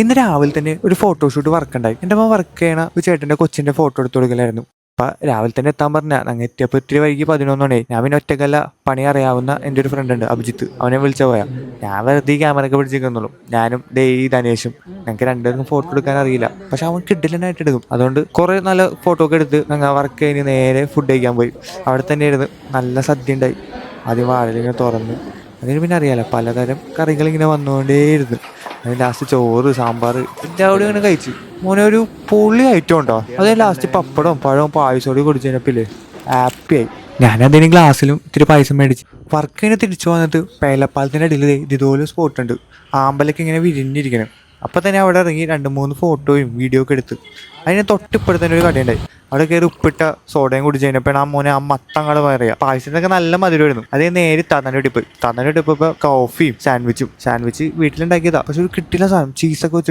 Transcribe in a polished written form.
ഇന്ന് രാവിലെ തന്നെ ഒരു ഫോട്ടോഷൂട്ട് വർക്ക് ഉണ്ടായി. എൻ്റെ അമ്മ വർക്ക് ചെയ്യണ ഒരു ചേട്ടൻ്റെ കൊച്ചിൻ്റെ ഫോട്ടോ എടുത്ത് കൊടുക്കലായിരുന്നു. അപ്പം രാവിലെ തന്നെ എത്താൻ പറഞ്ഞ ഞങ്ങൾ എത്തിയപ്പോൾ ഇത്തിരി വൈകി 11 മണിയായി. ഞാൻ പിന്നെ ഒറ്റക്കല്ല, പണി അറിയാവുന്ന എൻ്റെ ഒരു ഫ്രണ്ട് ഉണ്ട് അഭിജിത്ത്, അവനെ വിളിച്ച പോയാ. ഞാൻ വെറുതെ ക്യാമറയൊക്കെ പിടിച്ചിരിക്കുന്നുള്ളൂ. ഞാനും ധനേഷും. ഞങ്ങൾക്ക് രണ്ടുപേർക്കും ഫോട്ടോ എടുക്കാൻ അറിയില്ല, പക്ഷെ അവൻ കിഡിലനായിട്ട് എടുക്കും. അതുകൊണ്ട് കുറേ നല്ല ഫോട്ടോ ഒക്കെ എടുത്ത് ഞങ്ങൾ വർക്ക് കഴിഞ്ഞ് നേരെ ഫുഡ് കഴിക്കാൻ പോയി. അവിടെ തന്നെ ഇരുന്ന് നല്ല സദ്യ ഉണ്ടായി. ആദ്യം വാഴലിങ്ങനെ തുറന്ന് അതിന് പിന്നെ അറിയാലോ പലതരം കറികളിങ്ങനെ വന്നുകൊണ്ടേയിരുന്നു. അതിന് ലാസ്റ്റ് ചോറ് സാമ്പാർ എല്ലാവരും ഇങ്ങനെ കഴിച്ചു. മോനെ ഒരു പൊള്ളി ഐറ്റം ഉണ്ടോ. അത് ലാസ്റ്റ് പപ്പടവും പഴവും പായസോടി കുടിച്ചു കഴിഞ്ഞപ്പില്ലേ ഹാപ്പിയായി. ഞാനതിന് ഗ്ലാസ്സിലും ഇത്തിരി പായസം മേടിച്ച് വർക്ക് കഴിഞ്ഞ് തിരിച്ചു വന്നിട്ട് പേലപ്പാലത്തിൻ്റെ അടിയിൽ ഇതുപോലെ സ്പോട്ട് ഉണ്ട്. ആമ്പലൊക്കെ ഇങ്ങനെ വിരിഞ്ഞിരിക്കണം. അപ്പം തന്നെ അവിടെ ഇറങ്ങി 2-3 ഫോട്ടോയും വീഡിയോ ഒക്കെ എടുത്ത്. അതിന് തൊട്ടിപ്പുറത്ത് തന്നെ ഒരു കടയുണ്ടായി. അവിടെ കയറി ഉപ്പിട്ട സോഡയും കുടിച്ച് കഴിഞ്ഞപ്പോൾ ആ മോനെ ആ മത്തങ്ങൾ പറയുക. പായസത്തിനൊക്കെ നല്ല മധുരമായിരുന്നു. അതേ നേരെ താത്താൻ്റെ വീട്ടിൽ പോയി. താത്താൻ്റെ വീട്ടിൽ പോയപ്പോൾ കോഫിയും സാൻഡ്വിച്ച് വീട്ടിലുണ്ടാക്കിയതാ. പക്ഷെ ഒരു കിട്ടില്ല സാധനം, ചീസൊക്കെ വെച്ച്